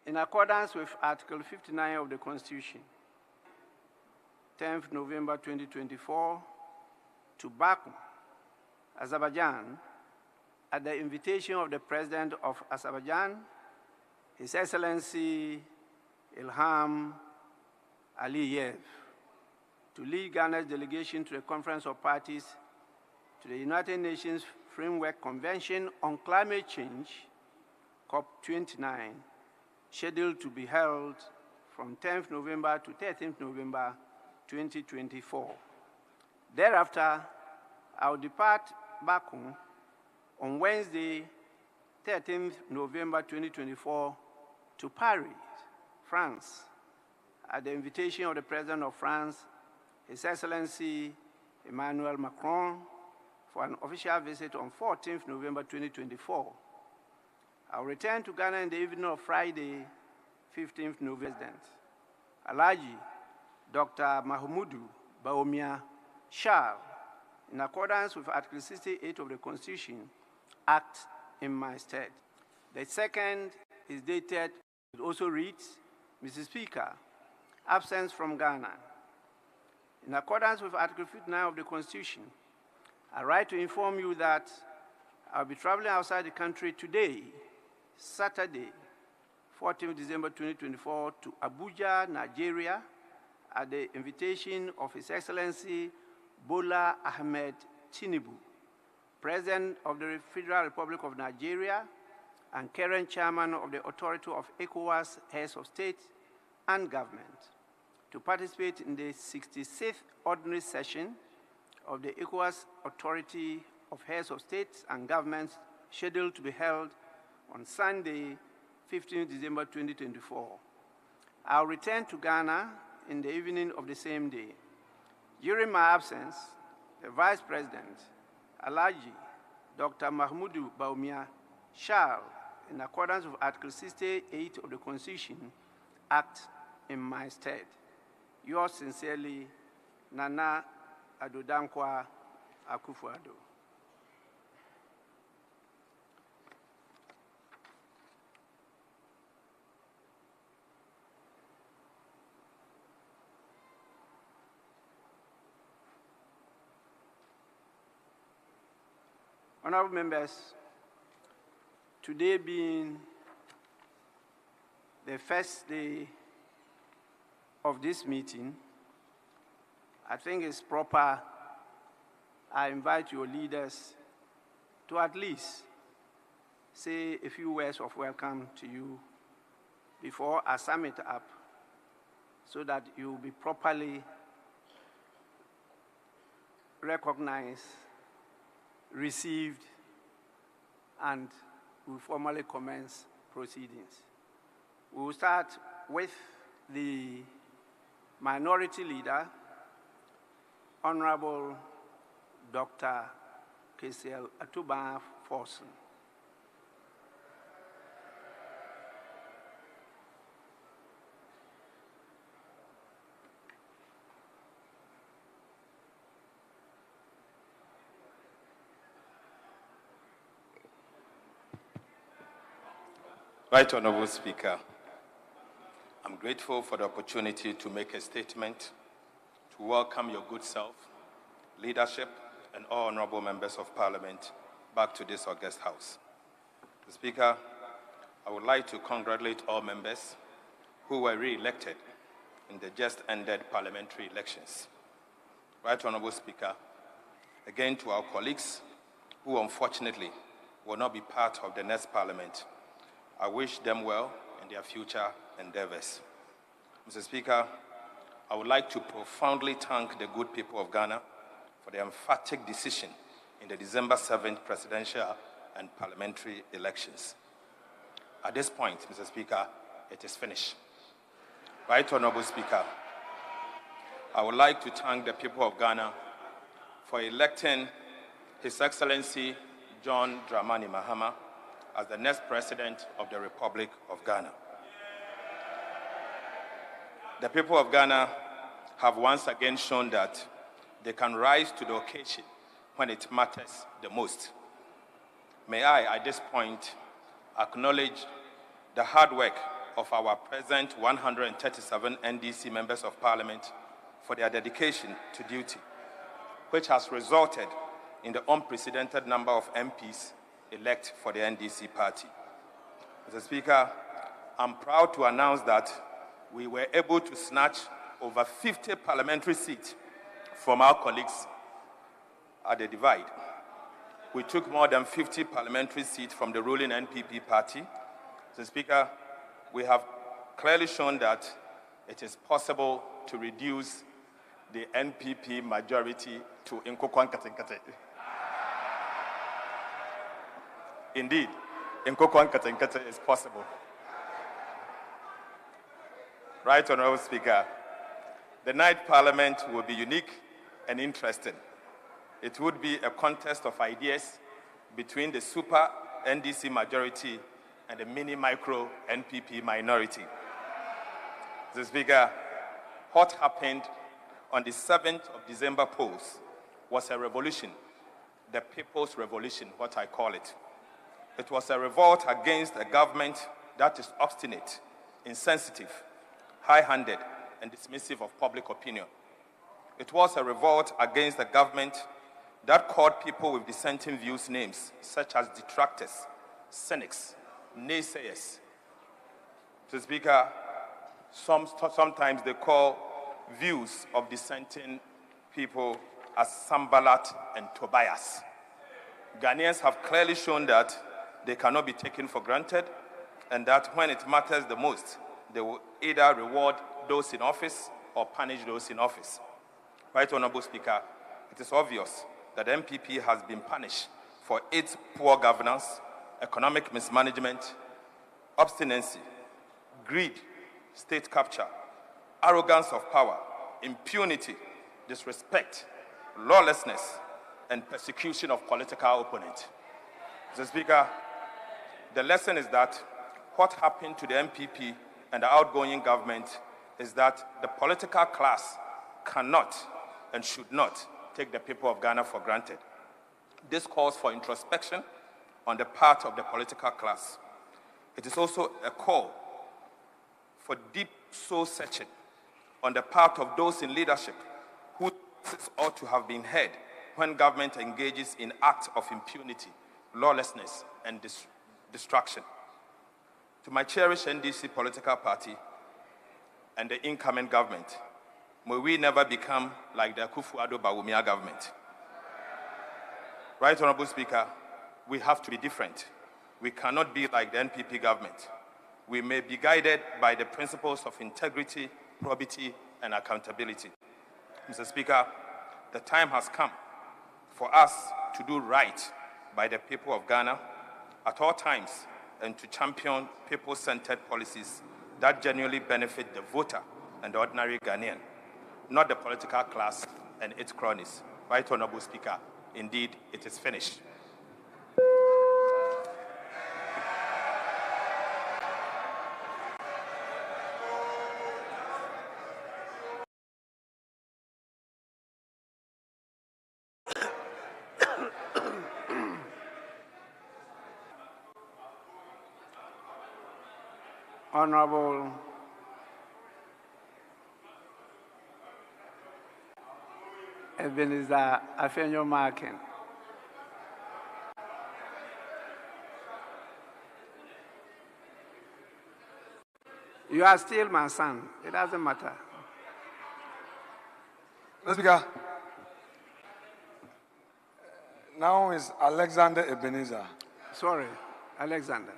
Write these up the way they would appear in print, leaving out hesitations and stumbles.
In accordance with Article 59 of the Constitution, 10th November 2024, to Baku, Azerbaijan, at the invitation of the President of Azerbaijan, His Excellency Ilham Aliyev, to lead Ghana's delegation to the Conference of Parties to the United Nations Framework Convention on Climate Change, COP29, scheduled to be held from 10th November to 13th November 2024. Thereafter, I will depart Baku on Wednesday, 13th November 2024, to Paris, France, at the invitation of the President of France, His Excellency Emmanuel Macron, for an official visit on 14th November 2024. I will return to Ghana in the evening of Friday, 15th November. Alhaji Dr. Mahmoudou Bawumia shall, in accordance with Article 68 of the Constitution, act in my stead. The second is dated, it also reads, Mr. Speaker, absence from Ghana. In accordance with Article 59 of the Constitution, I write to inform you that I'll be traveling outside the country today, Saturday, 14th December 2024, to Abuja, Nigeria, at the invitation of His Excellency Bola Ahmed Tinubu, President of the Federal Republic of Nigeria and current Chairman of the Authority of ECOWAS Heads of State and Government, to participate in the 66th Ordinary Session of the ECOWAS Authority of Heads of States and Governments, scheduled to be held on Sunday, 15th December 2024. I'll return to Ghana in the evening of the same day. During my absence, the Vice President, Alhaji Dr. Mahmoudou Bawumia, shall, in accordance with Article 68 of the Constitution, act in my stead. Yours sincerely, Nana Addo Dankwa Akufo-Addo. Honorable members, today being the first day of this meeting, I think it's proper I invite your leaders to at least say a few words of welcome to you before I sum it up, so that you will be properly recognized, received, and we will formally commence proceedings. We will start with the Minority Leader, Honorable Dr. Kesiel Atuba Forson. Right Honorable Speaker, I'm grateful for the opportunity to make a statement to welcome your good self, leadership, and all honorable members of Parliament back to this august House. Mr. Speaker, I would like to congratulate all members who were re-elected in the just ended parliamentary elections. Right Honorable Speaker, again to our colleagues who unfortunately will not be part of the next Parliament, I wish them well in their future endeavors. Mr. Speaker, I would like to profoundly thank the good people of Ghana for the emphatic decision in the December 7th presidential and parliamentary elections. At this point, Mr. Speaker, it is finished. Right Honorable Speaker, I would like to thank the people of Ghana for electing His Excellency John Dramani Mahama as the next President of the Republic of Ghana. The people of Ghana have once again shown that they can rise to the occasion when it matters the most. May I, at this point, acknowledge the hard work of our present 137 NDC members of parliament for their dedication to duty, which has resulted in the unprecedented number of MPs elect for the NDC party. Mr. Speaker, I'm proud to announce that we were able to snatch over 50 parliamentary seats from our colleagues at the divide. We took more than 50 parliamentary seats from the ruling NPP party. Mr. Speaker, we have clearly shown that it is possible to reduce the NPP majority to Nkokwan Katenkate. Indeed, Nkokwan Katenkate is possible. Right, Honorable Speaker, the night parliament will be unique and interesting. It would be a contest of ideas between the super NDC majority and the mini-micro NPP minority. Mr. Speaker, what happened on the 7th of December polls was a revolution, the people's revolution, what I call it. It was a revolt against a government that is obstinate, insensitive, high-handed, and dismissive of public opinion. It was a revolt against a government that called people with dissenting views names, such as detractors, cynics, naysayers. Mr. Speaker, sometimes they call views of dissenting people as Sambalat and Tobias. Ghanaians have clearly shown that they cannot be taken for granted, and that when it matters the most, they will either reward those in office or punish those in office. Right, Honorable Speaker, it is obvious that NPP has been punished for its poor governance, economic mismanagement, obstinacy, greed, state capture, arrogance of power, impunity, disrespect, lawlessness, and persecution of political opponents. Mr. Speaker, the lesson is that what happened to the NPP and the outgoing government is that the political class cannot and should not take the people of Ghana for granted. This calls for introspection on the part of the political class. It is also a call for deep soul searching on the part of those in leadership who ought to have been heard when government engages in acts of impunity, lawlessness, and destruction. To my cherished NDC political party and the incoming government, may we never become like the Akufo-Addo Bawumia government. Right, Honorable Speaker, we have to be different. We cannot be like the NPP government. We may be guided by the principles of integrity, probity, and accountability. Mr. Speaker, the time has come for us to do right by the people of Ghana at all times and to champion people-centered policies that genuinely benefit the voter and the ordinary Ghanaian, not the political class and its cronies. Right, Honorable Speaker, indeed, it is finished. Honorable Ebenezer Afenyo Markin. You are still my son. It doesn't matter. Mr. Speaker, now is Alexander Ebenezer. Sorry, Alexander.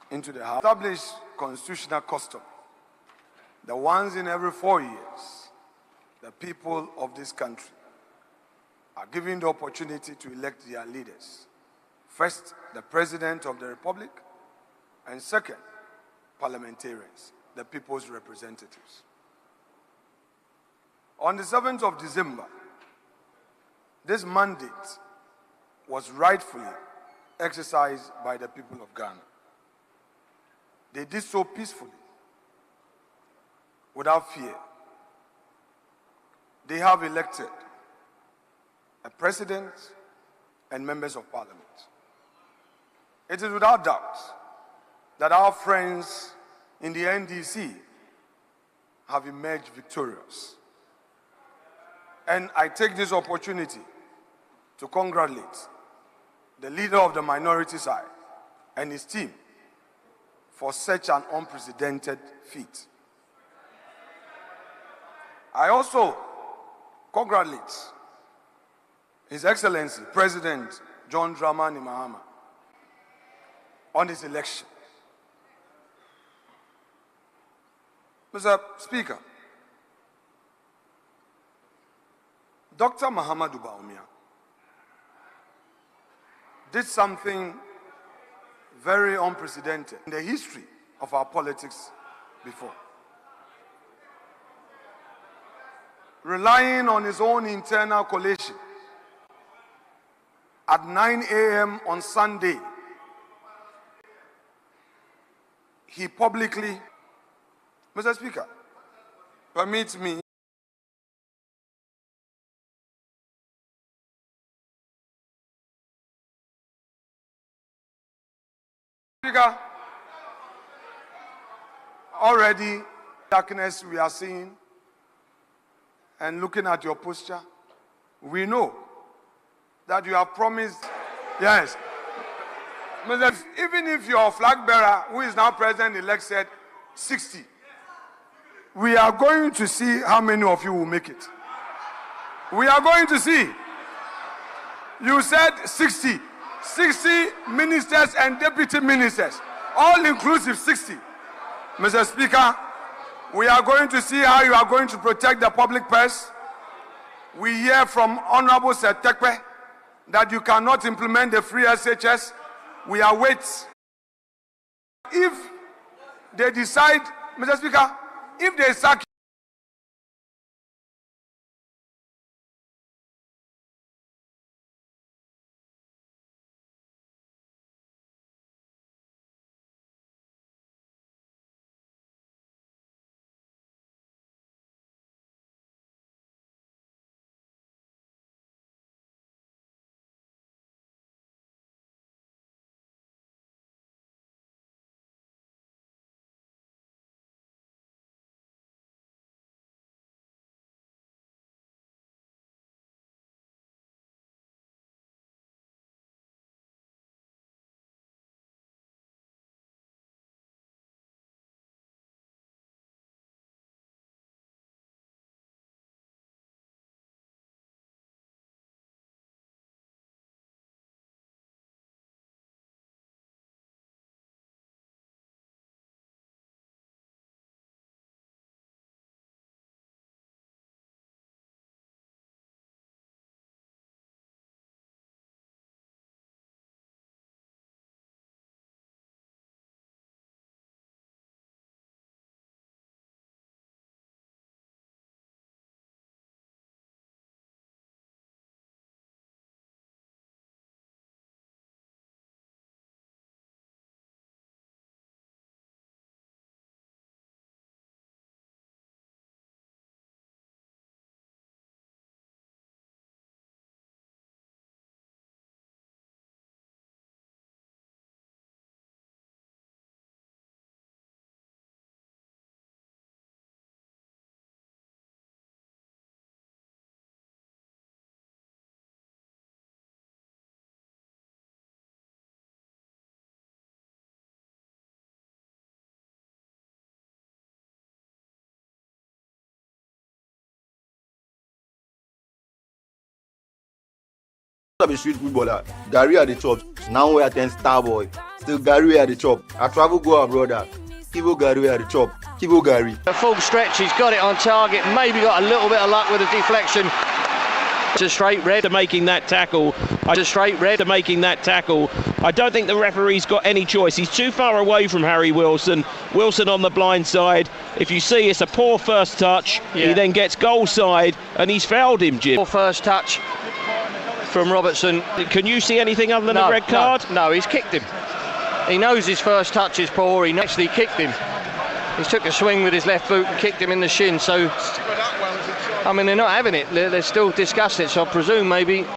Into the House. Establish constitutional custom. The ones in every 4 years, the people of this country are given the opportunity to elect their leaders. First, the President of the Republic, and second, parliamentarians, the people's representatives. On the 7th of December, this mandate was rightfully exercised by the people of Ghana. They did so peacefully, without fear. They have elected a president and members of parliament. It is without doubt that our friends in the NDC have emerged victorious. And I take this opportunity to congratulate the leader of the minority side and his team for such an unprecedented feat. I also congratulate His Excellency President John Dramani Mahama on his election. Mr. Speaker, Dr. Mahamudu Bawumia did something very unprecedented in the history of our politics before. Relying on his own internal coalition, at 9 a.m. on Sunday, he publicly, Mr. Speaker, permit me Speaker, already darkness we are seeing, and looking at your posture, we know that you have promised, yes. Even if your flag bearer, who is now president-elect, said 60, we are going to see how many of you will make it. We are going to see. You said 60. 60 ministers and deputy ministers, all inclusive 60. Mr. Speaker, we are going to see how you are going to protect the public purse. We hear from Honorable Setekpe that you cannot implement the free SHS. We await. If they decide, Mr. Speaker, if they sack of a street footballer, Gary at the top. Now we attend Starboy. Still Gary at the top. I travel go abroad. Kivo Gary at the top. Kivo Gary. A full stretch, he's got it on target. Maybe got a little bit of luck with a deflection. It's a straight red to making that tackle. It's a straight red to making that tackle. I don't think the referee's got any choice. He's too far away from Harry Wilson. Wilson on the blind side. If you see, it's a poor first touch. Yeah. He then gets goal side, and he's fouled him, Jim. Poor first touch from Robertson. Can you see anything other than a red card? No, he's kicked him. He knows his first touch is poor. He actually kicked him. He took a swing with his left boot and kicked him in the shin. So, I mean, they're not having it. They're still discussing it. So I presume maybe